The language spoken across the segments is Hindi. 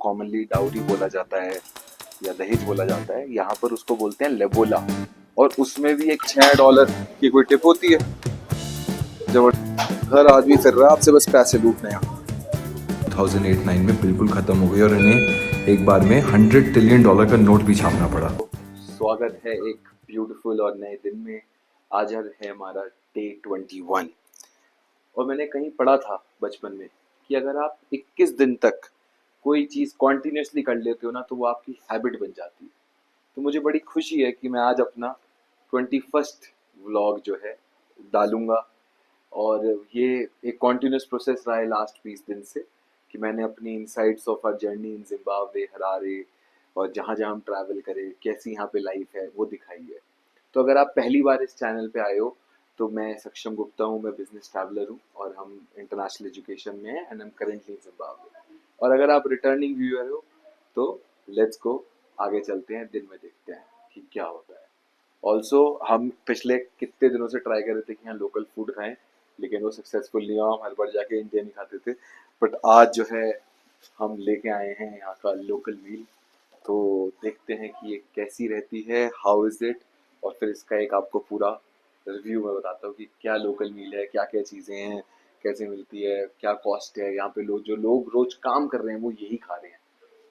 कॉमनली डाउरी बोला जाता है या दहेज बोला जाता है, यहाँ पर उसको बोलते हैं लेबोला। और उसमें भी एक $6 की कोई टिप होती है। जब हर आदमी फिर रहा आपसे बस पैसे लूटने हैं। 2008-9 में बिल्कुल खत्म हो गई और इन्हें एक बार में $100 ट्रिलियन का नोट भी छापना पड़ा। स्वागत है एक ब्यूटीफुल और नए दिन में। आज है हमारा डे 21। और मैंने कहीं पढ़ा था बचपन में कि अगर आप 21 दिन तक कोई चीज़ कॉन्टिन्यूसली कर लेते हो ना, तो वो आपकी हैबिट बन जाती है। तो मुझे बड़ी खुशी है कि मैं आज अपना 21st व्लॉग जो है डालूंगा। और ये एक कॉन्टिन्यूस प्रोसेस रहा है लास्ट 20 दिन से कि मैंने अपनी insights of our journey in Zimbabwe, Harare और जहाँ जहाँ हम ट्रैवल करें, कैसी यहाँ पे लाइफ है, वो दिखाई है। तो अगर आप पहली बार इस चैनल पे आए हो तो मैं सक्षम गुप्ता हूँ, मैं बिजनेस ट्रैवलर हूँ और हम इंटरनेशनल एजुकेशन में हैं and I am currently in Zimbabwe. और अगर आप रिटर्निंग व्यूअर हो तो लेट्स गो, आगे चलते हैं, दिन में देखते हैं कि क्या होता है। ऑल्सो हम पिछले कितने दिनों से ट्राई कर रहे थे कि यहाँ लोकल फूड खाएं, लेकिन वो सक्सेसफुल नहीं हुआ। हम हर बार जाके इंडियन ही खाते थे, बट आज जो है हम लेके आए हैं यहाँ का लोकल मील। तो देखते हैं कि ये कैसी रहती है, हाउ इज़ इट। और फिर इसका एक आपको पूरा रिव्यू मैं बताता हूँ कि क्या लोकल मील है, क्या क्या चीज़ें हैं, कैसे मिलती है, क्या कॉस्ट है। यहाँ पे लोग, जो लोग रोज काम कर रहे हैं, वो यही खा रहे हैं।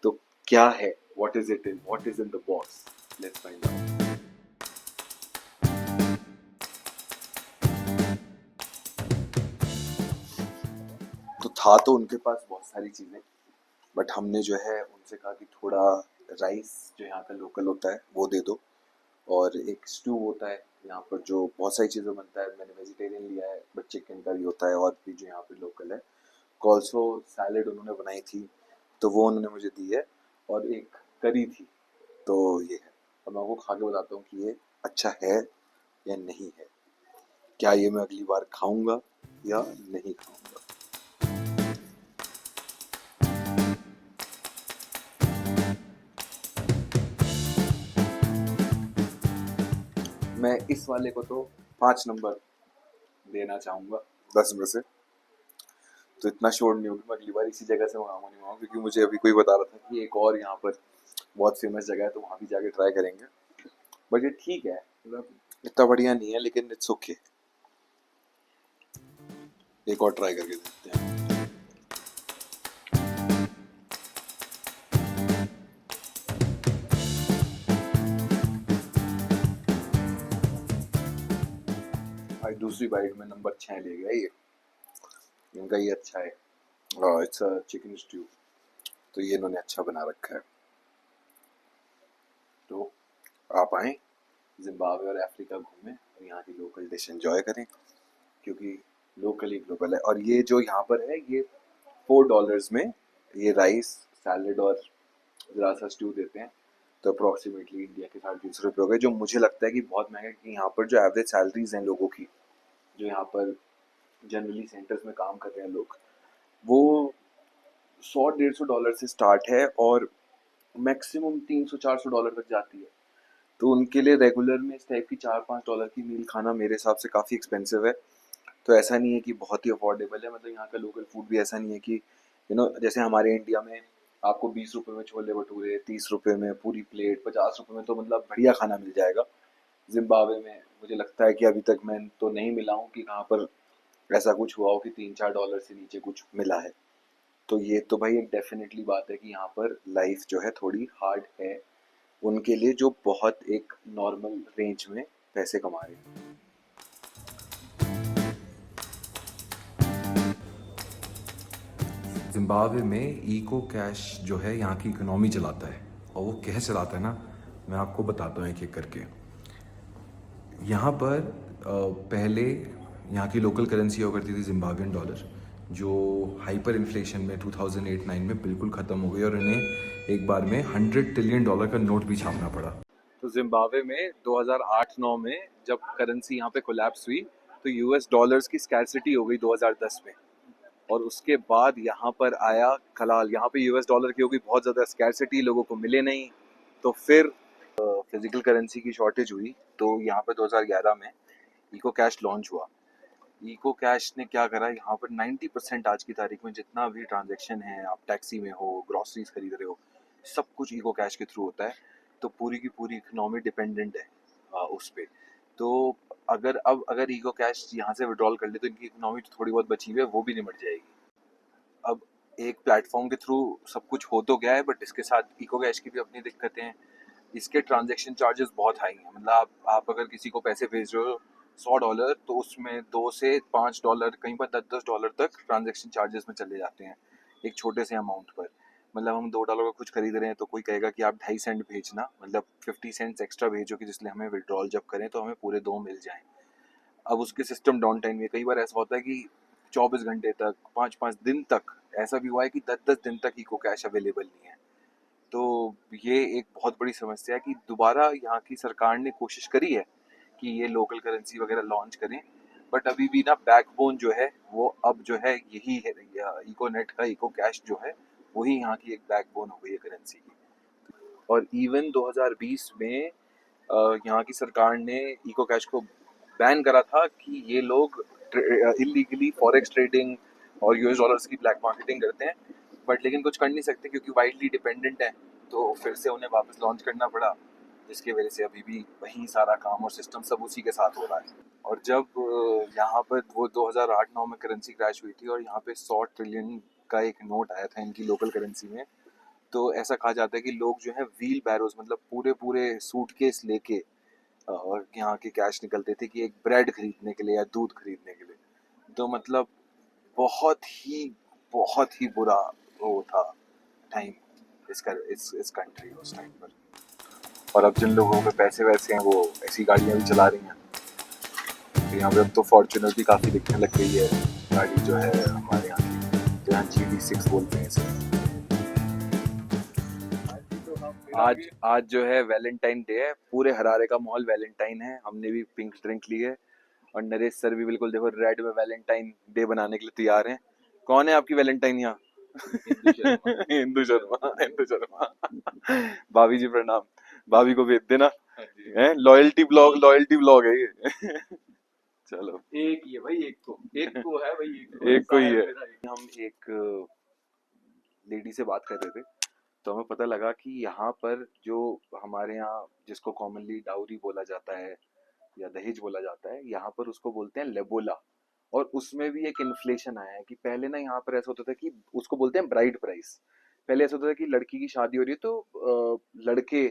तो क्या है, what is in the box, let's find out. तो था तो उनके पास बहुत सारी चीज़ें, बट हमने जो है उनसे कहा कि थोड़ा राइस जो यहाँ का लोकल होता है वो दे दो। और एक स्टू होता है यहाँ पर जो बहुत सारी चीज़ें बनता है। मैंने वेजिटेरियन लिया है, बट चिकन का भी होता है और भी जो यहाँ पे लोकल है। कॉल्सो सैलेड उन्होंने बनाई थी, तो वो उन्होंने मुझे दी है। और एक करी थी। तो ये है। अब मैं आपको खा के बताता हूँ कि ये अच्छा है या नहीं है, क्या ये मैं अगली बार खाऊंगा या नहीं खाऊंगा। मैं इस वाले को तो 5 नंबर देना चाहूँगा 10 में से। तो इतना श्योर नहीं हूँ कि मैं अगली बार इसी जगह से मंगाऊंगा नहीं मंगाऊंगा, क्योंकि मुझे अभी कोई बता रहा था कि एक और यहाँ पर बहुत फेमस जगह है, तो वहाँ भी जाके ट्राई करेंगे। बट ये ठीक है, मतलब इतना बढ़िया नहीं है, लेकिन इट्स ओके। एक और ट्राई करके देखते हैं। भाई दूसरी बाइट में नंबर 6 ले गया ये। इनका ये अच्छा है। It's a chicken stew. तो ये इन्होंने अच्छा बना रखा है। तो आप आएँ जिम्बाब्वे और अफ्रीका घूमें और यहाँ की लोकल डिश एंजॉय करें, क्योंकि लोकल ही ग्लोबल है। और ये जो यहाँ पर है, ये $4 में ये राइस, सैलड और ज़रा सा स्ट्यू देते हैं। तो अप्रॉक्सीमेटली इंडिया के 350 रुपये हो गए, जो मुझे लगता है कि बहुत महंगा है, क्योंकि यहाँ पर जो एवरेज सैलरीज हैं लोगों की, जो यहाँ पर जनरली सेंटर्स में काम कर रहे हैं लोग, वो 100-150 डॉलर से स्टार्ट है और मैक्सिमम $300-400 तक जाती है। तो उनके लिए रेगुलर में इस टाइप की $4-5 की मील खाना मेरे हिसाब से काफ़ी एक्सपेंसिव है। तो ऐसा नहीं है कि बहुत ही अफोर्डेबल है। मतलब यहाँ का लोकल फूड भी ऐसा नहीं है कि जैसे हमारे इंडिया में आपको 20 रुपये में छोले भटूरे, 30 रुपये में पूरी प्लेट, 50 रुपये में तो मतलब बढ़िया खाना मिल जाएगा। जिम्बाब्वे में मुझे लगता है कि अभी तक मैं तो नहीं मिला हूँ कि कहाँ पर ऐसा कुछ हुआ हो कि $3-4 से नीचे कुछ मिला है। तो ये तो भाई एक डेफिनेटली बात है कि यहाँ पर लाइफ जो है थोड़ी हार्ड है उनके लिए, जो बहुत एक नॉर्मल रेंज में पैसे कमा रहे हैं। जिम्बाब्वे में इको कैश जो है यहाँ की इकोनॉमी चलाता है, और वो कैसे चलाता है ना, मैं आपको बताता हूँ एक एक करके। यहाँ पर पहले यहाँ की लोकल करेंसी हुआ करती थी जिम्बाब्वेन डॉलर, जो हाइपर इन्फ्लेशन में 2008-9 में बिल्कुल ख़त्म हो गई और इन्हें एक बार में $100 ट्रिलियन का नोट भी छापना पड़ा। तो जिम्बाब्वे में 2008-9 में जब करेंसी यहाँ पे कोलैप्स हुई, तो यूएस डॉलर्स की स्कैरसिटी हो गई 2010 में। और उसके बाद यहाँ पर आया खलाल, यहाँ पे यूएस डॉलर की हो गई बहुत ज़्यादा स्कैरसिटी, लोगों को मिले नहीं। तो फिर फिजिकल करेंसी की शॉर्टेज हुई, तो यहाँ पे 2011 में इको कैश लॉन्च हुआ। इको कैश ने क्या करा यहाँ पर 90% आज की तारीख में जितना भी ट्रांजैक्शन है, आप टैक्सी में हो, ग्रॉसरीज खरीद रहे हो, सब कुछ इको कैश के थ्रू होता है। तो पूरी की पूरी इकोनॉमी डिपेंडेंट है उस पे। तो अगर इको कैश यहाँ से विड्रॉल कर ले तो इनकी इकोनॉमी तो थोड़ी बहुत बची हुई है वो भी निमट जाएगी। अब एक प्लेटफॉर्म के थ्रू सब कुछ हो तो गया है, बट इसके साथ इको कैश की भी अपनी दिक्कतें हैं। इसके ट्रांजैक्शन चार्जेस बहुत हाई हैं। मतलब आप अगर किसी को पैसे भेज रहे हो $100, तो उसमें $2 से $5, कहीं पर $10 तक ट्रांजैक्शन चार्जेस में चले जाते हैं एक छोटे से अमाउंट पर। मतलब हम $2 का कुछ खरीद रहे हैं तो कोई कहेगा कि आप 2.5 सेंट भेजना, मतलब 50 सेंट्स एक्स्ट्रा भेजो कि जिससे हमें विड्रॉल जब करें तो हमें पूरे 2 मिल जाएं। अब उसके सिस्टम डाउन टाइम में कई बार ऐसा होता है कि 24 घंटे तक, 5-5 दिन तक, ऐसा भी हुआ है कि 10-10 दिन तक इको कैश अवेलेबल नहीं है। तो ये एक बहुत बड़ी समस्या है कि दोबारा यहाँ की सरकार ने कोशिश करी है कि ये लोकल करेंसी वगैरह लॉन्च करें, बट अभी भी ना बैकबोन जो है वो अब जो है यही है, इको नेट का इको कैश जो है वही यहाँ की एक बैकबोन हो गई है करेंसी की। और इवन 2020 में यहाँ की सरकार ने इको कैश को बैन करा था कि ये लोग इलीगली फॉरेक्स ट्रेडिंग और यूएस डॉलर्स की ब्लैक मार्केटिंग करते हैं, बट लेकिन कुछ कर नहीं सकते क्योंकि वाइडली डिपेंडेंट है। तो फिर से उन्हें वापस लॉन्च करना पड़ा, जिसकी वजह से अभी भी वही सारा काम और सिस्टम सब उसी के साथ हो रहा है। और जब यहाँ पर वो 2008-9 में करेंसी क्रैश हुई थी और यहाँ पे 100 ट्रिलियन का एक नोट आया था इनकी लोकल करेंसी में, तो ऐसा कहा जाता है कि लोग जो है व्हील बैरोज, मतलब पूरे पूरे सूटकेस लेके और यहाँ के कैश निकलते थे कि एक ब्रेड खरीदने के लिए या दूध खरीदने के लिए। तो मतलब बहुत ही बुरा वो था टाइम इस कंट्री उस टाइम पर। और अब जिन लोगों के पैसे वैसे हैं वो ऐसी गाड़ियाँ भी चला रही हैं। तो यहाँ पे अब तो फॉर्च्यूनर भी काफ़ी दिखने लग गई है गाड़ी जो है हमारे यहाँ की, जो यहाँ GD6 बोलते हैं इसे। आज जो है वैलेंटाइन डे है, पूरे हरारे का माहौल वैलेंटाइन है। हमने भी पिंक ड्रिंक ली है और नरेश सर भी बिल्कुल देखो रेड में वैलेंटाइन डे बनाने के लिए तैयार हैं। कौन है आपकी वैलेंटाइन यहाँ? हिंदू शर्मा, हिंदू शर्मा। भाभी जी प्रणाम, भाभी को भेज देना। है लॉयल्टी ब्लॉग है ये। चलो एक ही है भाई, एक को है भाई, एक को ही है। हम एक लेडी से बात कर रहे थे तो हमें पता लगा कि यहाँ पर जो हमारे यहाँ जिसको कॉमनली डाउरी बोला जाता है या दहेज बोला जाता है, यहाँ पर उसको बोलते हैं लेबोला। और उसमें भी एक इन्फ्लेशन आया है कि पहले ना यहाँ पर ऐसा होता था कि उसको बोलते हैं ब्राइड प्राइस। पहले ऐसा होता था कि लड़की की शादी हो रही है तो लड़के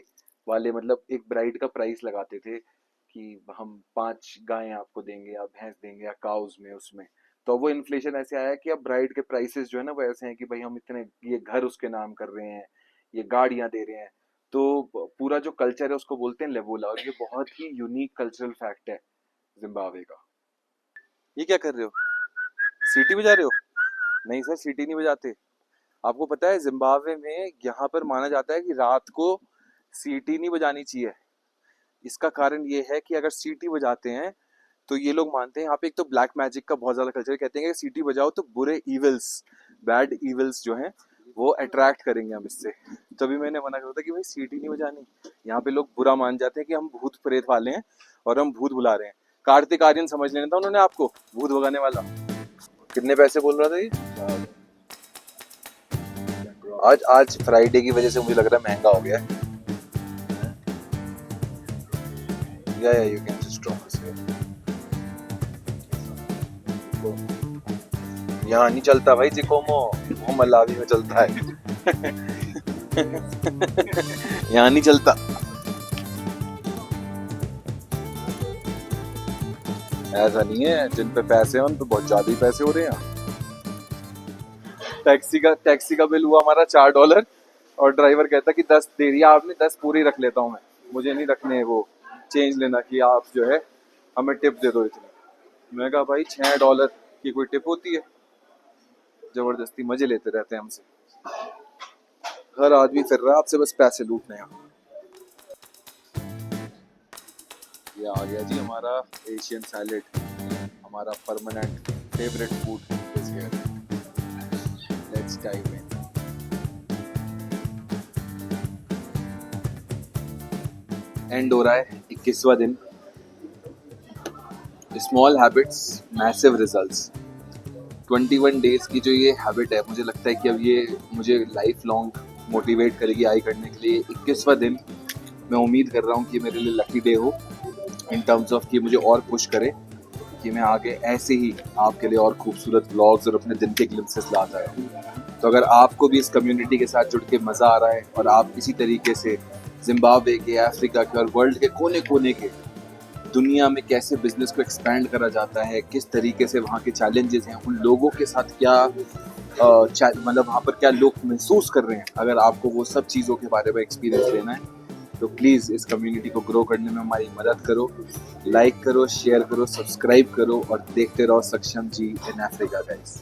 वाले मतलब एक ब्राइड का प्राइस लगाते थे कि हम 5 गायें आपको देंगे या भैंस देंगे या काउज में उसमें। तो वो इन्फ्लेशन ऐसे आया कि अब ब्राइड के प्राइसेस जो है ना वो ऐसे हैं कि भाई हम इतने, ये घर उसके नाम कर रहे हैं, ये गाड़ियां दे रहे हैं। तो पूरा जो कल्चर है उसको बोलते हैं लेबोला, और ये बहुत ही यूनिक कल्चरल फैक्ट है जिम्बाब्वे का। ये क्या कर रहे हो? सीटी बजा रहे हो? नहीं सर, सीटी नहीं बजाते। आपको पता है जिम्बाब्वे में यहाँ पर माना जाता है कि रात को सीटी नहीं बजानी चाहिए। इसका कारण ये है कि अगर सीटी बजाते हैं तो ये लोग मानते हैं, यहाँ पे एक तो ब्लैक मैजिक का बहुत ज्यादा कल्चर, कहते हैं कि सीटी बजाओ तो बुरे इविल्स, बैड इविल्स जो हैं वो अट्रैक्ट करेंगे हम इससे। तभी मैंने मना करता कि भाई सीटी नहीं बजानी। यहाँ पे लोग बुरा मान जाते हैं कि हम भूत प्रेत वाले हैं और हम भूत बुला रहे हैं। कार्तिक आर्यन समझ लेना था उन्होंने आपको भूत भगाने वाला। कितने पैसे बोल रहा था ये? आज फ्राइडे की वजह से मुझे लग रहा है महंगा हो गया है। या you can just drop this here. यहाँ नहीं चलता भाई जिकोमो, वो मलावी में चलता है। यहाँ नहीं चलता। ऐसा नहीं है, जिन पे पैसे हैं उन पे बहुत ज्यादा ही पैसे हो रहे हैं। टैक्सी का बिल हुआ हमारा $4 और ड्राइवर कहता कि 10 दे दिया आपने, 10 पूरी रख लेता हूँ मैं, मुझे नहीं रखने वो चेंज लेना कि आप जो है हमें टिप दे दो इतनी। मैं कहा भाई $6 की कोई टिप होती है? जबरदस्ती मजे लेते रहते हैं हमसे। हर आदमी फिर रहा है आपसे बस पैसे लूटने हैं। ये आ गया जी हमारा एशियन सैलेड, हमारा permanent favourite food is here. Let's dive in. And हो रहा है 21वां दिन small habits massive results. 21 days की जो ये हैबिट है, मुझे लगता है कि अब ये मुझे लाइफ लॉन्ग मोटिवेट करेगी आई करने के लिए। 21वां दिन मैं उम्मीद कर रहा हूँ कि मेरे लिए लकी डे हो इन टर्म्स ऑफ कि मुझे और पुश करे कि मैं आगे ऐसे ही आपके लिए और खूबसूरत व्लॉग्स और अपने दिन के ग्लिम्सेस लाता रहूँ। तो अगर आपको भी इस कम्युनिटी के साथ जुड़ के मज़ा आ रहा है और आप इसी तरीके से जिम्बाब्वे के, अफ्रीका के और वर्ल्ड के कोने कोने के दुनिया में कैसे बिजनेस को एक्सपैंड करा जाता है, किस तरीके से वहाँ के चैलेंजेस हैं, उन लोगों के साथ क्या मतलब वहाँ पर क्या लोग महसूस कर रहे हैं, अगर आपको वो सब चीज़ों के बारे में एक्सपीरियंस लेना है तो प्लीज़ इस कम्युनिटी को ग्रो करने में हमारी मदद करो। लाइक करो, शेयर करो, सब्सक्राइब करो और देखते रहो सक्षम जी इन अफ्रीका गाइस।